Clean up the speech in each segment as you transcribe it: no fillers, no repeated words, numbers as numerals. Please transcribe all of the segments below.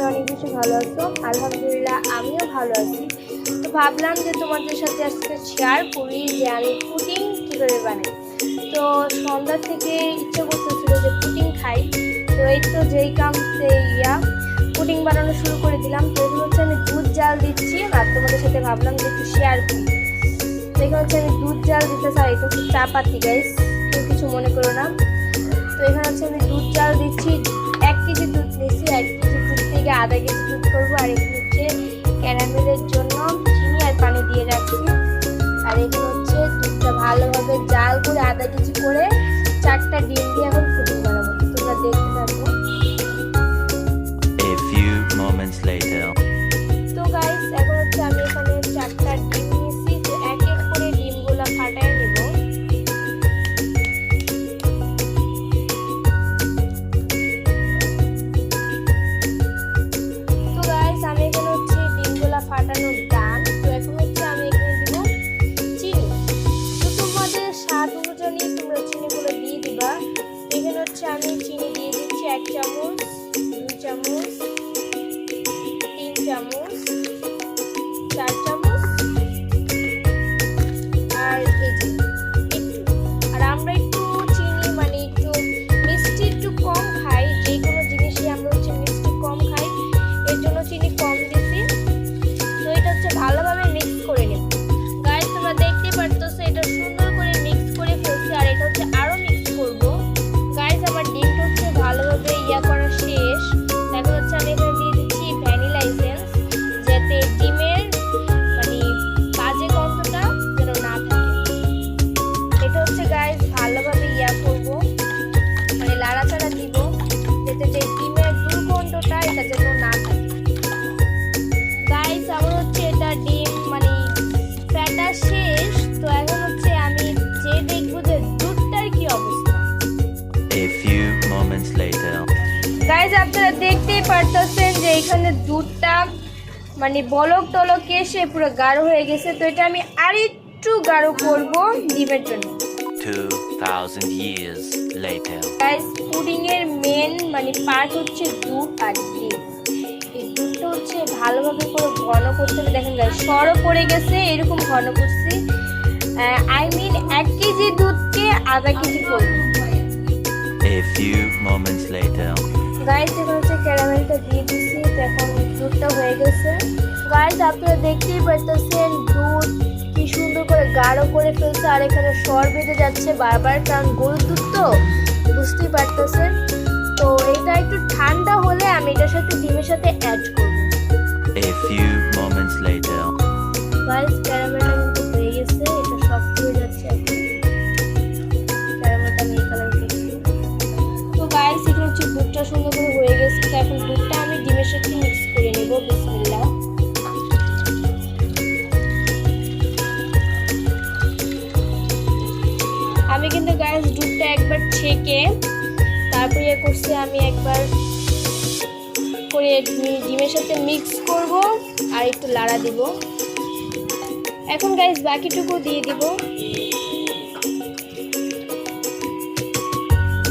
অনেক বেশি ভালো আছো। আলহামদুলিল্লাহ আমিও ভালো আছি। তো ভাবলাম যে তোমাদের সাথে আজকে শেয়ার করি যে আমি পুডিং কীভাবে বানাই। তো সন্ধ্যা থেকে ইচ্ছে করতেছিল যে পুডিং খাই, তো এই তো যেই কাম সেই পুডিং বানানো শুরু করে দিলাম। তো এগুলো হচ্ছে আমি দুধ জাল দিচ্ছি আর তোমাদের সাথে ভাবলাম যে একটু শেয়ার করি। তো এখানে হচ্ছে আমি দুধ জাল দিতে চাই, এটা হচ্ছে চা পাতি গাইস, কেউ কিছু মনে করো না। তো এখানে হচ্ছে আমি দুধ জাল দিচ্ছি, 1 কেজি দুধ নিয়েছি, 1 কেজি দুধ থেকে আধা কেজি দুধ করবো। আর এখানে হচ্ছে ক্যারামেলের জন্য চিনি আর পানি দিয়ে রাখছি। আর এখানে হচ্ছে দুধটা ভালোভাবে জাল করে আধা কেজি করে 4টা ডিম দিয়ে এখন পুডিং বানাবো। তোমরা দেখতে থাকো। A few moments later. তো গাইস এখন হচ্ছে আমি এখানে 4টা ডিম নিয়েছি, তো এক এক করে ডিমগুলো ফাটায় নেব। তো গাইস আমি এখানে হচ্ছে ডিমগুলো ফাটানো ডান। তো এখন হচ্ছে আমি এখানে দিব চিনি। তো তোমাদের স্বাদ অনুযায়ী তোমরা চিনিগুলো দিয়ে দিবা। এখানে হচ্ছে আমি চিনি দিয়ে দিচ্ছি 1 চামচ, 2 চামচ, 3 চামচ, 4 চামচ, আর এই যে একটু। আর আমরা একটু চিনি মানে একটু মিষ্টি একটু কম খাই, যে কোনো জিনিসই আমরা হচ্ছে মিষ্টি কম খাই, এর জন্য চিনি কম দিছি। তো এটা হচ্ছে ভালোভাবে মিক্স করে নেব। গাইস তোমরা দেখতে পারতেছো এটা সুন্দর করে মিক্স করে ফেলছি, আর এটা হচ্ছে আরো মিক্স করব। গাইস আমার ডিমটা হচ্ছে ভালোভাবে করা শেষ। এখন হচ্ছে আমি এখানে দিয়ে দিচ্ছি ভ্যানিলা এসেন্স, যাতে ডিমের মানে বাজে গন্ধটা যেন না থাকে। এটা হচ্ছে গাইস ভালোভাবে করব, মানে লাড়াচাড়া দিব, যাতে যে ডিমের দুর্গন্ধটা এটা যেন না থাকে। গাইস আমার হচ্ছে এটা ডিম মানে ফ্যাটা শেষ। তো এখন হচ্ছে আমি যে দেখবো যে দুধটার কি অবস্থা। A few moments later. Guys আপনারা দেখতেই পারতেছেন যে এখানে দুধটা মানে বলক টলক এসে পুরো গাঢ় হয়ে গেছে। তো এটা আমি আরেকটু গাঢ় করব ডিমের জন্য। 2000 years later. গাইস পুডিং এর মেন মানে পার্ট হচ্ছে দুধ আর ডিম। এই দুধটা হচ্ছে ভালোভাবে করে ঘন করতে হবে। দেখেন গাইস সরও পড়ে গেছে, এরকম ঘন করছি। আই মিন 1 কেজি দুধকে আধা কেজি করব। A few moments later. Guys এখন হচ্ছে ক্যারামেলটা দিয়ে দিচ্ছি, তো এখন দুধটা হয়ে গেছে। গাইস আপনারা দেখতেই পারতেছেন দুধ কি সুন্দর করে গাঢ় করে ফেলছে, আর এখানে সর বেঁধে যাচ্ছে বারবার, কারণ গরুর দুধ তো বুঝতেই পারতেছেন। তো এটা একটু ঠান্ডা হলে আমি এটার সাথে ডিমের সাথে অ্যাড করব। A few moments later. Guys ক্যারামেলটা কিন্তু হয়ে গেছে, এটা সফট হয়ে যাচ্ছে এখন। ক্যারামেলটা আমি এই কালার করছি। তো গাইস এখানে হচ্ছে দুধটা সুন্দর করে হয়ে গেছে। তো এখন দুধটা আমি ডিমের সাথে মিক্স করে নেব। বিসমিল্লাহ। আমি কিন্তু গাইস দুধটা একবার ছেঁকে তারপরে করছি, আমি একবার করে ডিমের সাথে মিক্স করব আর একটু লাড়া দিব। এখন গাইস বাকিটুকু দিয়ে দিব।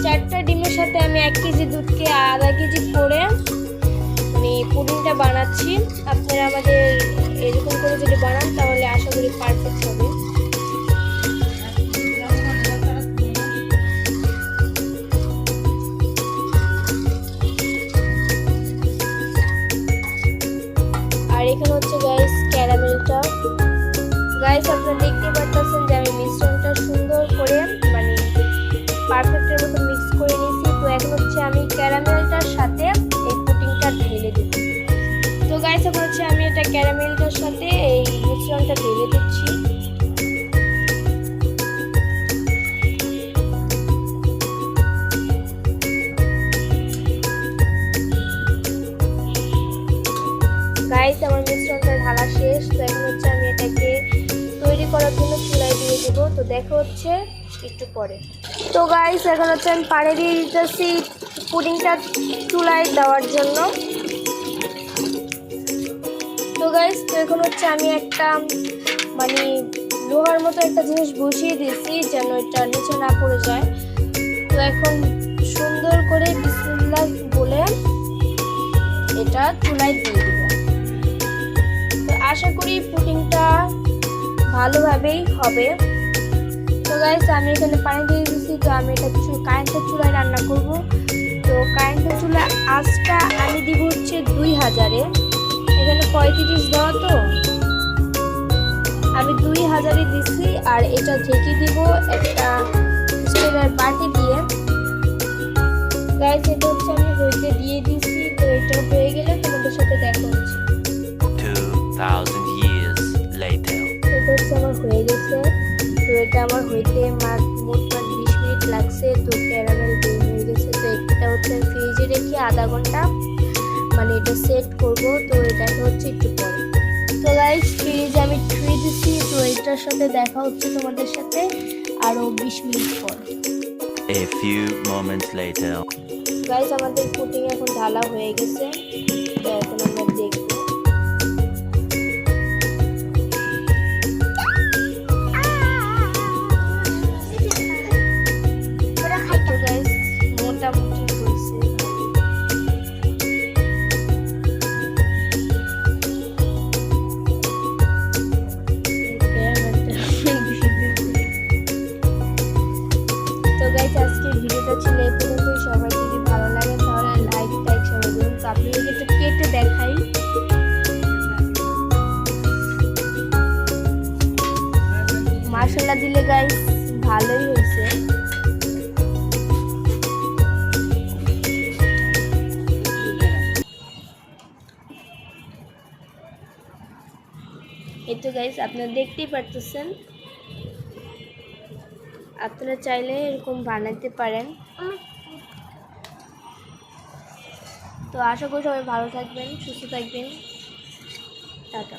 4টা ডিমের সাথে আমি 1 কেজি দুধকে আধা কেজি করে মানে পুডিংটা বানাচ্ছি। আপনারা আমাদের এরকম করে যদি বানান তাহলে আশা করি পারফেক্ট হবে। আর এখানে হচ্ছে গাইস ক্যারামেলটা। গাইস আপনারা দেখতে পাচ্ছেন যে আমি মিশ্রণটা সুন্দর করে মানে পারফেক্টের মতো মিক্স করে নিয়েছি। তো এখন হচ্ছে আমি ক্যারামেলটার সাথে এই পুডিংটা ঢেলে দেব। তো গাইস এখন হচ্ছে আমি এটা ক্যারামেলটার সাথে এই মিশ্রণটা ঢেলে দিচ্ছি। গাইস আমার মিশ্রণটা ঢালা শেষ। তো এখন হচ্ছে আমি এটাকে তৈরি করার জন্য চুলায় দিয়ে দেবো। তো দেখা হচ্ছে একটু পরে। তো গাইস এখন হচ্ছে আমি পানি দিয়ে দিতেছি পুডিংটা চুলায় দেওয়ার জন্য। তো গাইস তো এখন হচ্ছে আমি একটা মানে লোহার মতো একটা জিনিস বসিয়ে দিয়েছি যেন এটা নিচে না পড়ে যায়। তো এখন সুন্দর করে বিসমিল্লাহ বলে এটা চুলায় দিয়ে দিব। তো আশা করি পুডিংটা ভালোভাবেই হবে। তো গাইস আমি এখানে পানি দিয়ে দিচ্ছি। তো আমি এটা কারেন্টের চুলায় রান্না করব। তো কারেন্টের চুলা আঁচটা আমি দিব হচ্ছে 2000-এ। এখানে 35 দেওয়া, তো আমি 2000-এ দিচ্ছি। আর এটা ঢেকে দিব একটা স্টিলের বাটি দিয়ে। গাইস এটা হচ্ছে আমি হইতে দিয়ে দিচ্ছি। তো এটা হয়ে গেলে তোমাদের সাথে দেখা হচ্ছে। 2000 years later. এটা হচ্ছে আমার হয়ে গেছে। তো এটা আমার হইতে মোট 20 মিনিট লাগছে। তো ক্যারামেল বের হয়ে গেছে। তো এটা হচ্ছে আমি ফ্রিজে রেখে আধা ঘন্টা মানে এটা সেট করব। তো এটাকে হচ্ছে একটু পরে। তো গাইস ফ্রিজে আমি থুয়ে দিচ্ছি। তো এটার সাথে দেখা হচ্ছে তোমাদের সাথে আরো 20 মিনিট পর। A few moments later. Guys আমাদের পুডিং এখন ঢালা হয়ে গেছে। তো এখন আমরা দেখব। তো গাইস মোটামুটি হয়েছে। তো গাইস আজকে ভিডিওটা ছিল এই পর্যন্তই। সবার যদি ভালো লাগে তাহলে লাইক টাইক সবাই দিন। তো আপনাদেরকে একটু কেটে দেখাই। মাশাআল্লাহ দিলে গাইস ভালোই হয়েছে। এই তো গাইস আপনারা দেখতেই পারতেছেন। আপনারা চাইলে এরকম বানাতে পারেন। তো আশা করি সবাই ভালো থাকবেন, সুস্থ থাকবেন। টাটা।